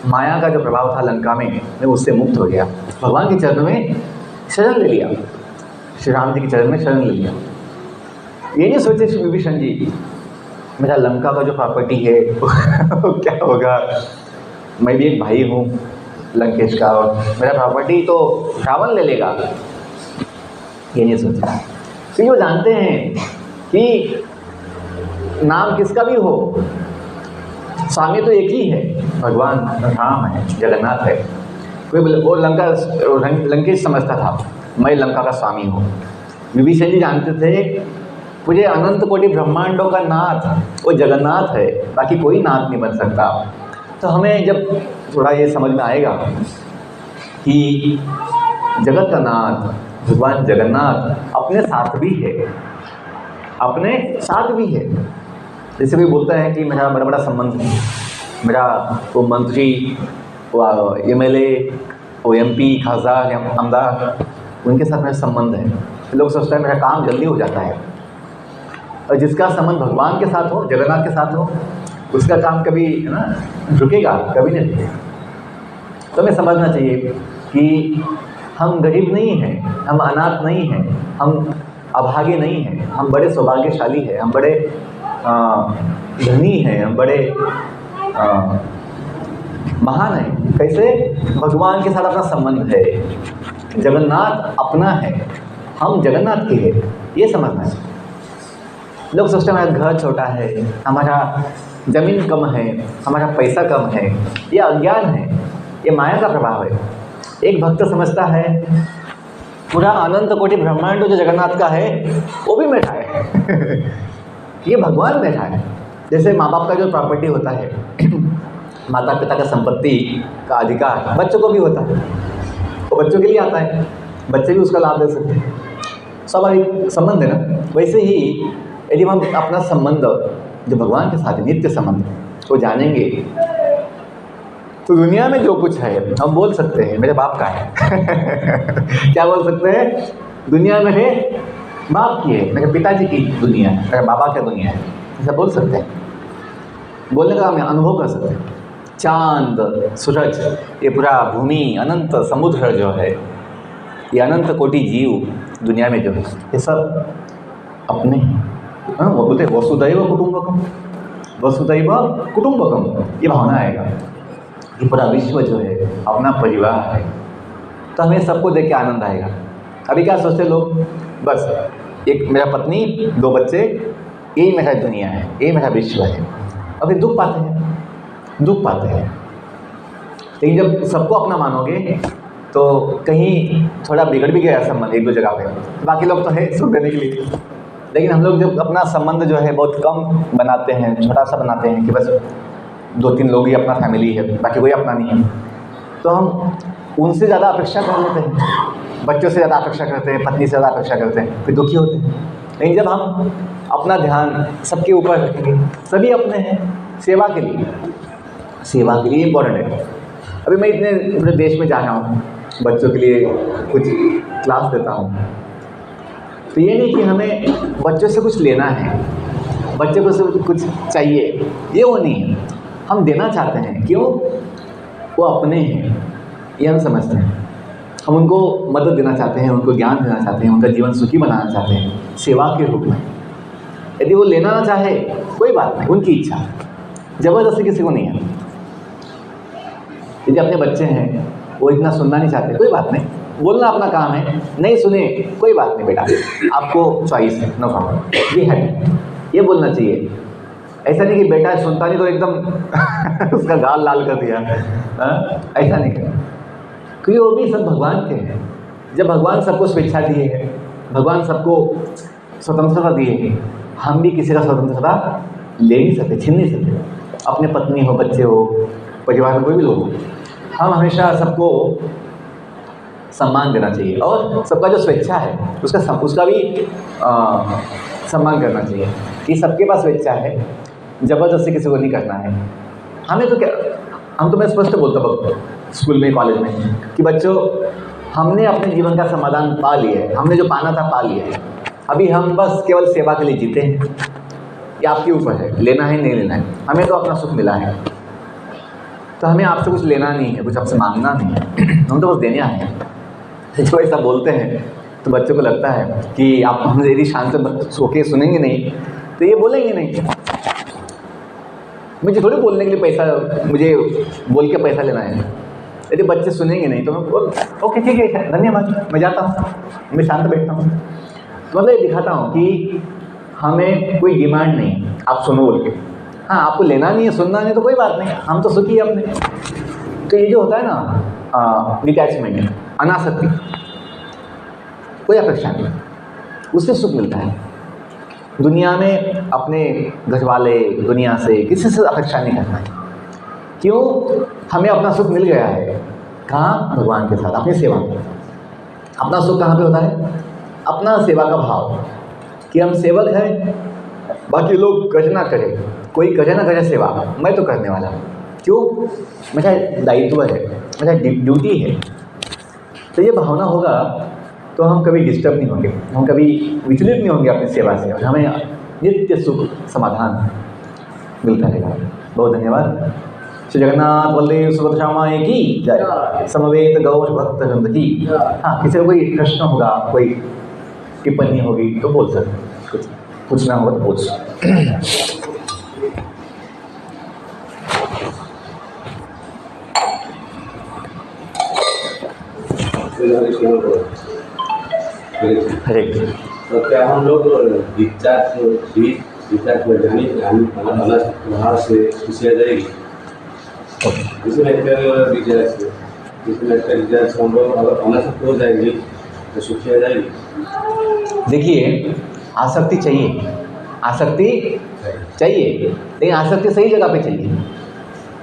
माया का जो प्रभाव था लंका में, मैं उससे मुक्त हो गया। भगवान के चरणों में शरण ले लिया, श्री राम जी के चरण में शरण ले लिया। ये नहीं सोचे विभीषण जी मेरा लंका का जो प्रॉपर्टी है वो क्या होगा, मैं भी एक भाई हूँ लंकेश का, और मेरा प्रॉपर्टी तो रावण ले लेगा। ये नहीं सोचा, क्योंकि वो जानते हैं कि नाम किसका भी हो, स्वामी तो एक ही है, भगवान राम है, जगन्नाथ है। कोई बोले वो लंकेश समझता था मैं लंका का स्वामी हूँ। विभीषण जी जानते थे मुझे अनंत कोटि ब्रह्मांडों का नाथ वो जगन्नाथ है, बाकी कोई नाथ नहीं बन सकता। तो हमें जब थोड़ा ये समझ में आएगा कि जगत का नाथ भगवान जगन्नाथ अपने साथ भी है, अपने साथ भी है। जैसे कोई बोलता है कि मेरा बड़ा बड़ा संबंध है, मेरा वो मंत्री, वो MLA, वो MP, खासदार या आमदार, उनके साथ मेरा संबंध है। लोग सोचते हैं मेरा काम जल्दी हो जाता है। और जिसका संबंध भगवान के साथ हो, जगन्नाथ के साथ हो, उसका काम कभी है ना रुकेगा, कभी नहीं रुकेगा। तो हमें समझना चाहिए कि हम गरीब नहीं हैं, हम अनाथ नहीं हैं, हम अभागे नहीं हैं, हम बड़े सौभाग्यशाली हैं, हम बड़े धनी हैं, हम बड़े महान हैं। कैसे? भगवान के साथ अपना संबंध है, जगन्नाथ अपना है, हम जगन्नाथ के हैं, ये समझना है। लोग सोचते हैं हमारा घर छोटा है, हमारा ज़मीन कम है, हमारा पैसा कम है। ये अज्ञान है, ये माया का प्रभाव है। एक भक्त समझता है पूरा अनंत कोटि ब्रह्मांड जो जगन्नाथ का है वो भी बैठा है। ये भगवान बैठा है। जैसे माँ बाप का जो प्रॉपर्टी होता है, माता पिता का संपत्ति का अधिकार बच्चों को भी होता है, वो बच्चों के लिए आता है, बच्चे भी उसका लाभ ले सकते हैं। स्वाभाविक संबंध है ना। वैसे ही यदि हम अपना संबंध जो भगवान के साथ है, नित्य संबंध को जानेंगे तो दुनिया में जो कुछ है हम बोल सकते हैं मेरे बाप का है। क्या बोल सकते हैं? दुनिया में है बाप की है, मेरे पिताजी की दुनिया है, मेरे बाबा की दुनिया है, ऐसा बोल सकते हैं। बोलने का हम अनुभव कर सकते हैं। चांद, सूरज, ये पूरा भूमि, अनंत समुद्र जो है, ये अनंत कोटि जीव दुनिया में जो है ये सब अपने हैं। हाँ, वो बोलते हैं वसुदैव कुटुंबकम, वसुदैव कुटुंबकम, ये भावना आएगा। ये पूरा विश्व जो है अपना परिवार है, तो हमें सबको देख के आनंद आएगा। अभी क्या सोचते लोग, बस एक मेरा पत्नी, 2 बच्चे, यही मेरा दुनिया है, यही मेरा विश्व है। अभी दुख पाते हैं। लेकिन जब सबको अपना मानोगे तो कहीं थोड़ा बिगड़ भी गया संबंध एक दो जगह पे, बाकी लोग तो है सुख देने के लिए। लेकिन हम लोग जब अपना संबंध जो है बहुत कम बनाते हैं, छोटा सा बनाते हैं कि बस 2-3 लोग ही अपना फैमिली है, बाकी कोई अपना नहीं है, तो हम उनसे ज़्यादा अपेक्षा कर लेते हैं, बच्चों से ज़्यादा अपेक्षा करते हैं, पत्नी से ज़्यादा अपेक्षा करते हैं, फिर दुखी होते हैं। लेकिन जब हम अपना ध्यान सबके ऊपर रखेंगे, सभी अपने हैं, सेवा के लिए इम्पोर्टेंट है। अभी मैं इतने पूरे देश में जा रहा हूँ, बच्चों के लिए कुछ क्लास देता हूँ, तो ये नहीं कि हमें बच्चों से कुछ लेना है, बच्चे को से कुछ चाहिए, ये वो नहीं है। हम देना चाहते हैं, क्यों? वो अपने हैं, ये हम समझते हैं। हम उनको मदद देना चाहते हैं, उनको ज्ञान देना चाहते हैं, उनका जीवन सुखी बनाना चाहते हैं सेवा के रूप में। यदि वो लेना ना चाहे कोई बात नहीं, उनकी इच्छा, ज़बरदस्ती किसी को नहीं है। यदि अपने बच्चे हैं वो इतना सुनना नहीं चाहते, कोई बात नहीं, बोलना अपना काम है, नहीं सुने कोई बात नहीं बेटा, आपको चॉइस है, नो प्रॉब्लम, ये है, ये बोलना चाहिए। ऐसा नहीं कि बेटा सुनता नहीं तो एकदम उसका गाल लाल कर दिया, ऐसा नहीं करना, क्योंकि वो भी सब भगवान के हैं। जब भगवान सबको स्वेच्छा दिए है, भगवान सबको स्वतंत्रता दिए है, हम भी किसी का स्वतंत्रता ले नहीं सकते, छीन नहीं सकते। अपने पत्नी हो, बच्चे हो, परिवार में कोई भी लोग हो, हम हमेशा सबको सम्मान देना चाहिए, और सबका जो स्वेच्छा है उसका भी सम्मान करना चाहिए कि सबके पास स्वेच्छा है, ज़बरदस्ती किसी को नहीं करना है। हमें तो क्या, हम तो मैं स्पष्ट बोलता हूँ स्कूल में, कॉलेज में, कि बच्चों हमने अपने जीवन का समाधान पा लिया है, हमने जो पाना था पा लिया है, अभी हम बस केवल सेवा के लिए जीते हैं। ये आपके ऊपर है, लेना है नहीं लेना है। हमें तो अपना सुख मिला है, तो हमें आपसे कुछ लेना नहीं है, कुछ आपसे मांगना नहीं है, हम तो बस देने आए हैं। जो ऐसा बोलते हैं तो बच्चों को लगता है कि आप हमसे यदि शांत सो के सुनेंगे नहीं तो ये बोलेंगे नहीं। मुझे थोड़ी बोलने के लिए पैसा, मुझे बोल के पैसा लेना है। यदि बच्चे सुनेंगे नहीं तो मैं बोल ओके ठीक है, धन्यवाद, मैं जाता हूँ, मैं शांत बैठता हूँ। तो मतलब ये दिखाता हूँ कि हमें कोई डिमांड नहीं, आप सुनो बोल के। हाँ, आपको लेना नहीं है, सुनना नहीं तो कोई बात नहीं, हम तो सुखी है अपने। तो ये जो होता है ना डिटैचमेंट, अनासक्ति, कोई अपेक्षा नहीं, उससे सुख मिलता है। दुनिया में अपने घर वाले, दुनिया से किसी से अपेक्षा नहीं करना है। क्यों? हमें अपना सुख मिल गया है, कहाँ? भगवान के साथ, अपनी सेवा में। अपना सुख कहाँ पे होता है? अपना सेवा का भाव, कि हम सेवक हैं, बाकी लोग करे ना करे, कोई करे ना करे सेवा, मैं तो करने वाला हूँ। क्यों? मेरा दायित्व है, मेरा ड्यूटी है। तो ये भावना होगा तो हम कभी डिस्टर्ब नहीं होंगे, हम कभी विचलित नहीं होंगे अपनी सेवा से, और हमें नित्य सुख समाधान मिलता रहेगा। बहुत धन्यवाद। श्री जगन्नाथ बलदेव सुभद्रा माई की जय। समवेत गौर भक्त वृंद की। हाँ, किसी को कोई प्रश्न होगा, कोई टिप्पणी होगी तो बोल सकते, कुछ पूछना होगा तो पूछ। हरे तो क्या हम लोग डिस्चार्ज वहाँ से खुशियाँ जाएगी? इसमें हम लोग अगर अनासक्त हो जाएंगे तो सुखिया जाएगी। देखिए, आसक्ति चाहिए, आसक्ति चाहिए, लेकिन आसक्ति सही जगह पे चाहिए।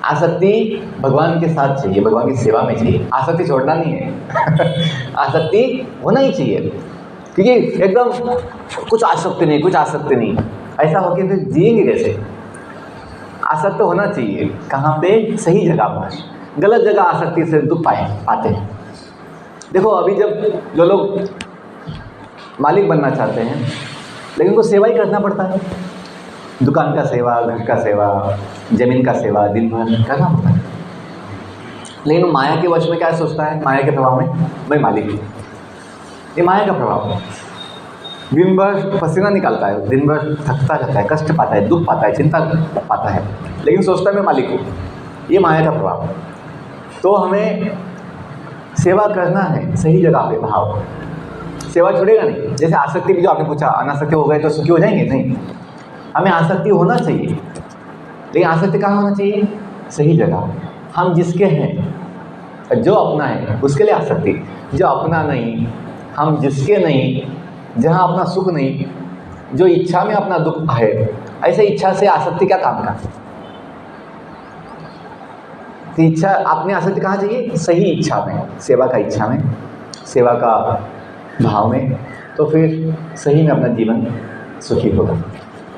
आसक्ति भगवान के साथ चाहिए, भगवान की सेवा में चाहिए। आसक्ति छोड़ना नहीं है आसक्ति होना ही चाहिए, क्योंकि एकदम कुछ आसक्ति नहीं, कुछ आसक्ति नहीं, ऐसा होके फिर जिएंगे कैसे? आसक्त होना चाहिए, कहाँ पे? सही जगह पर। गलत जगह आसक्ति से दुख पाते हैं। देखो, अभी जब जो लोग मालिक बनना चाहते हैं, लेकिन उनको सेवा ही करना पड़ता है। दुकान का सेवा, घर का सेवा, ज़मीन का सेवा, दिन भर करना पड़ता है। लेकिन वो माया के वश में क्या सोचता है? माया के प्रभाव में मैं मालिक हूँ, ये माया का प्रभाव है। दिन भर पसीना निकालता है, दिन भर थकता रहता है, कष्ट पाता है, दुख पाता है, चिंता पाता है, लेकिन सोचता है मैं मालिक हूँ। ये माया का प्रभाव है। तो हमें सेवा करना है सही जगह पे, भाव। सेवा छूटेगा नहीं। जैसे आसक्ति भी जो आपने पूछा, अनासक्ति हो गए तो सुखी हो जाएंगे? नहीं, हमें आसक्ति होना चाहिए, लेकिन आसक्ति कहाँ होना चाहिए? सही जगह। हम जिसके हैं, जो अपना है उसके लिए आसक्ति, जो अपना नहीं, हम जिसके नहीं, जहाँ अपना सुख नहीं, जो इच्छा में अपना दुख है, ऐसे इच्छा से आसक्ति क्या काम का? तो इच्छा, अपनी आसक्ति कहाँ चाहिए? सही इच्छा में, सेवा का इच्छा में, सेवा का भाव में, तो फिर सही में अपना जीवन सुखी होगा।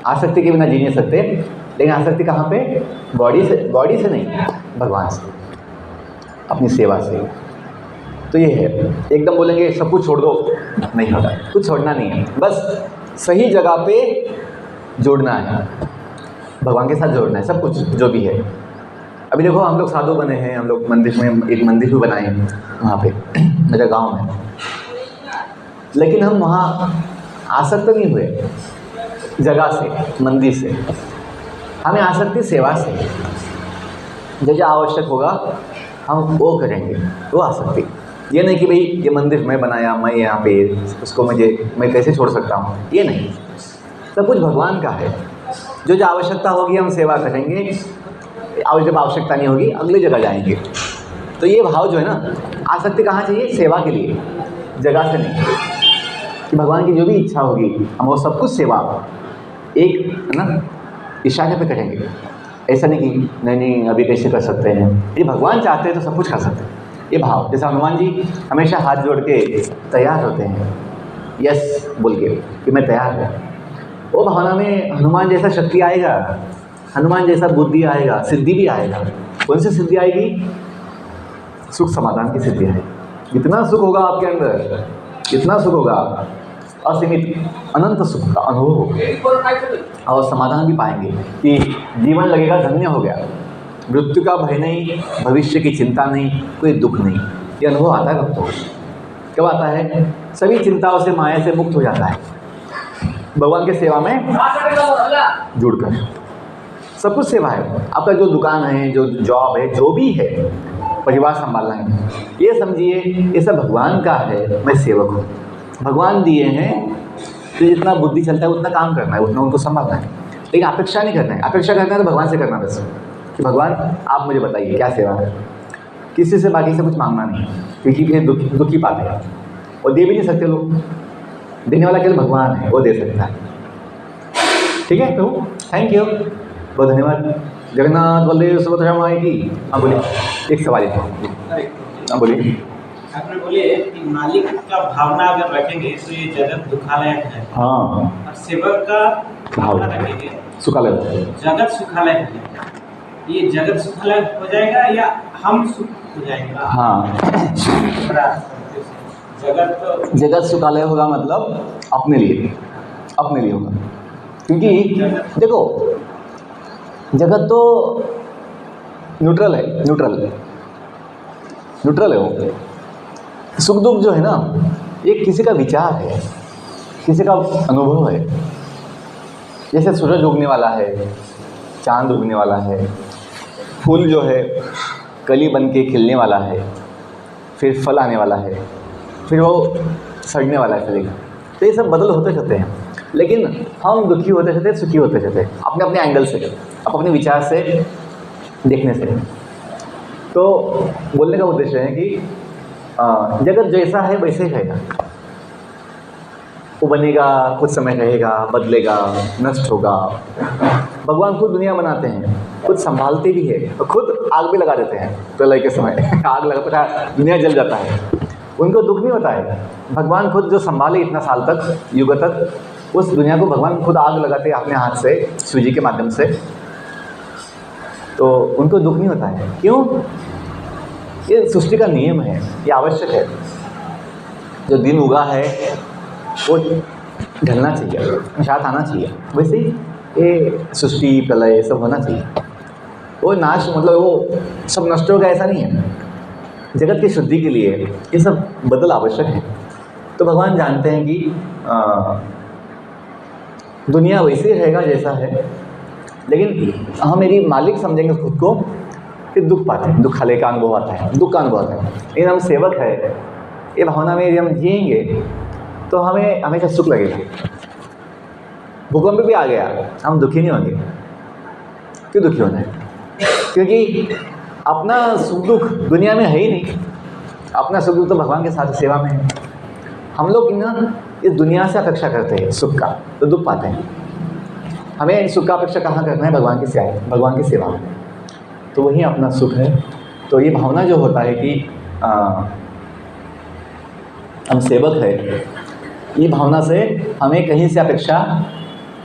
आसक्ति के बिना जी नहीं सकते, लेकिन आसक्ति कहाँ पे? बॉडी से नहीं, भगवान से, अपनी सेवा से। तो ये है, एकदम बोलेंगे सब कुछ छोड़ दो, नहीं होता, कुछ छोड़ना नहीं है, बस सही जगह पे जोड़ना है, भगवान के साथ जोड़ना है सब कुछ जो भी है। अभी देखो हम लोग साधु बने हैं, हम लोग मंदिर में एक मंदिर भी बनाए हैं वहाँ पे मेरे गांव में, लेकिन हम वहाँ आसक्त नहीं हुए जगह से, मंदिर से। हमें आसक्ति सेवा से, जो जो आवश्यक होगा हम वो करेंगे, वो आसक्ति। ये नहीं कि भाई ये मंदिर मैं बनाया, मैं यहाँ पे उसको मैं कैसे छोड़ सकता हूँ, ये नहीं। सब कुछ भगवान का है। जो जो आवश्यकता होगी हम सेवा करेंगे, और जब आवश्यकता नहीं होगी अगली जगह जाएंगे। तो ये भाव जो है ना, आसक्ति कहाँ चाहिए? सेवा के लिए, जगह से नहीं। कि भगवान की जो भी इच्छा होगी हम वो सब कुछ सेवा एक है ना इशारे पे करेंगे। ऐसा नहीं कि नहीं अभी कैसे कर सकते हैं, ये भगवान चाहते हैं तो सब कुछ कर सकते हैं। ये भाव, जैसे हनुमान जी हमेशा हाथ जोड़ के तैयार होते हैं, यस बोल के कि मैं तैयार हूँ। वो भावना में हनुमान जैसा शक्ति आएगा, हनुमान जैसा बुद्धि आएगा, सिद्धि भी आएगा। कौन सी सिद्धि आएगी? सुख समाधान की सिद्धि आएगी। इतना सुख होगा आपके अंदर, इतना सुख होगा, असीमित अनंत सुख का अनुभव होगा, और समाधान भी पाएंगे कि जीवन लगेगा धन्य हो गया। मृत्यु का भय नहीं, भविष्य की चिंता नहीं, कोई दुख नहीं। ये अनुभव आता है भक्तों। कब आता है? सभी चिंताओं से, माया से मुक्त हो जाता है, भगवान के सेवा में जुड़कर। सब कुछ सेवा है। आपका जो दुकान है, जो जॉब है, जो भी है, परिवार संभालना है, ये समझिए ये सब भगवान का है, मैं सेवक हूँ। भगवान दिए हैं तो जितना बुद्धि चलता है उतना काम करना है, उतना उनको संभालना है, लेकिन अपेक्षा नहीं करना है। अपेक्षा करना है तो भगवान से करना बस, कि भगवान आप मुझे बताइए क्या सेवा है। किसी से बाकी से कुछ मांगना नहीं, क्योंकि फिर दुखी पाते हैं और दे भी नहीं सकते लोग। देने वाला केवल भगवान है, वो दे सकता है। ठीक है, तो थैंक यू, बहुत धन्यवाद। जगन्नाथ बलदेव सुभद्रा माई की। हाँ बोलिए, एक सवाल है। हाँ बोलिए। आपने बोले कि मालिक का भावना अगर रखेंगे तो ये जगत दुखालय है। हाँ, और सेवक का भावना रखेंगे सुखालय, जगत सुखालय है। ये जगत सुखालय हो जाएगा या हम सुख हो जाएगा? हाँ, जगत सुखालय होगा मतलब अपने लिए, अपने लिए होगा। क्योंकि देखो जगत तो न्यूट्रल है, न्यूट्रल है वो। सुख दुख जो है ना, ये किसी का विचार है, किसी का अनुभव है। जैसे सूरज उगने वाला है, चांद उगने वाला है, फूल जो है कली बन के खिलने वाला है, फिर फल आने वाला है, फिर वो सड़ने वाला है, चलेगा। तो ये सब बदल होते रहते हैं, लेकिन हम दुखी होते रहते, सुखी होते रहते, अपने अपने एंगल से, अपने विचार से, देखने से। तो बोलने का उद्देश्य है कि जगत जैसा है वैसे ही रहेगा। वो बनेगा, कुछ समय रहेगा, बदलेगा, नष्ट होगा। भगवान खुद दुनिया बनाते हैं, खुद संभालते भी है, और खुद आग भी लगा देते हैं प्रलय के समय आग लगा तो दुनिया जल जाता है, उनको दुख नहीं होता है। भगवान खुद जो संभाले इतना साल तक, युग तक, उस दुनिया को भगवान खुद आग लगाते हैं अपने हाथ से, सूजी के माध्यम से, तो उनको दुख नहीं होता है। क्यों? ये सृष्टि का नियम है, ये आवश्यक है। जो दिन उगा है वो ढलना चाहिए, साथ आना चाहिए। वैसे ही ये सृष्टि प्रलय सब होना चाहिए। वो नाश मतलब वो सब नष्ट होगा ऐसा नहीं है। जगत की शुद्धि के लिए ये सब बदल आवश्यक है। तो भगवान जानते हैं कि दुनिया वैसे रहेगा जैसा है, लेकिन हम मेरी मालिक समझेंगे खुद को, फिर दुख पाते हैं, दुख खाले का अनुभव आता है, दुख का अनुभव आता है। लेकिन हम सेवक है, ये भावना में यदि हम जिएंगे तो हमें हमेशा सुख लगेगा। भूकंप भी आ गया, हम दुखी नहीं होंगे। क्यों दुखी होना है? क्योंकि अपना सुख दुख दुनिया में है ही नहीं। अपना सुख दुख तो भगवान के साथ सेवा में है। हम लोग ना इस दुनिया से अपेक्षा करते हैं सुख का, तो दुख पाते हैं। हमें सुख का अपेक्षा कहाँ करना है? भगवान की सेवा में। तो वही अपना सुख है। तो ये भावना जो होता है कि हम सेवक है, ये भावना से हमें कहीं से अपेक्षा,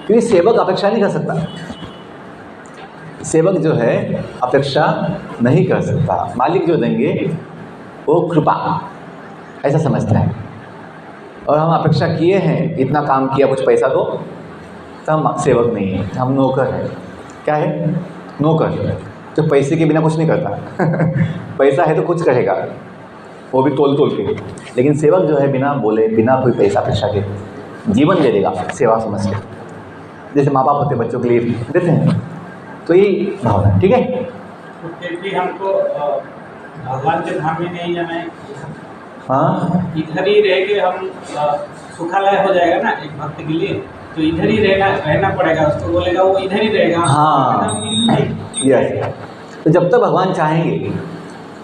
क्योंकि सेवक अपेक्षा नहीं कर सकता। सेवक जो है अपेक्षा नहीं कर सकता। मालिक जो देंगे वो कृपा, ऐसा समझता है। और हम अपेक्षा किए हैं, इतना काम किया, कुछ पैसा दो, तो हम सेवक नहीं है, हम नौकर है। क्या है? नौकर, जो पैसे के बिना कुछ नहीं करता। पैसा है तो कुछ करेगा, वो भी तोल तोल के। लेकिन सेवक जो है बिना बोले, बिना कोई पैसा अपेक्षा के जीवन दे देगा, सेवा समझ के। जैसे माँ बाप होते बच्चों के लिए देते हैं, तो ये भावना है। ठीक है? तो फिर भी हमको भगवान के धाम में नहीं जाना है। हाँ, इधर ही रह के हम सुखालय हो जाएगा ना एक भक्त के लिए, तो इधर ही रहना पड़ेगा। उसको बोलेगा वो इधर ही रहेगा। हाँ, यस। तो जब तक भगवान चाहेंगे,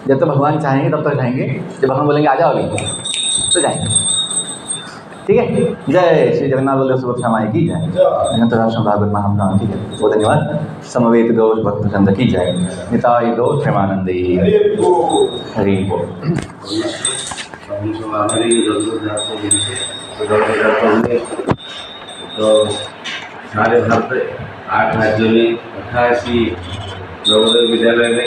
तब तक रहेंगे। जब भगवान बोलेंगे आ जाओ अभी, तो जाएंगे। ठीक है? जय श्री जगन्नाथ बलदेव सुभद्रा माई की जय। जगन्नाथ भागवत महापुराण की जय। बहुत धन्यवाद। समवेत गौर भक्त चंद की जय। निताय गौर प्रेमानंदी हरि बोल। हम सब हमारी जरूरत जाते हैं तो सारे भक्त 8 राज्यों में 88 नवोदय विद्यालय में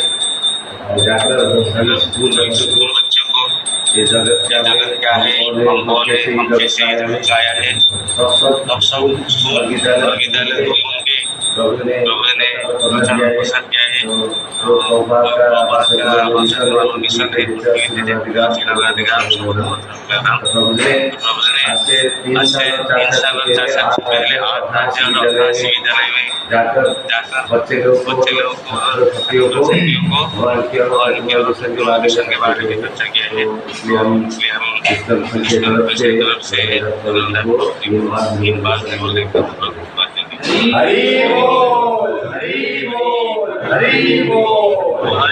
जाकर सभी स्कूल बच्चों को ये जगत क्या है और कैसे आया है सब विद्यालय प्रभु ने प्रचार प्रसार किया है। तो मिशन है प्रभु ने आज से 3 साल पहले 8 विद्यालय में जाकर बच्चे लोग को भगवान के बारे में चर्चा किया है। इसलिए हम इस तरफ से तीन बार बोलने का हरि बोल, हरि बोल, हरि बोल, हरि बोल।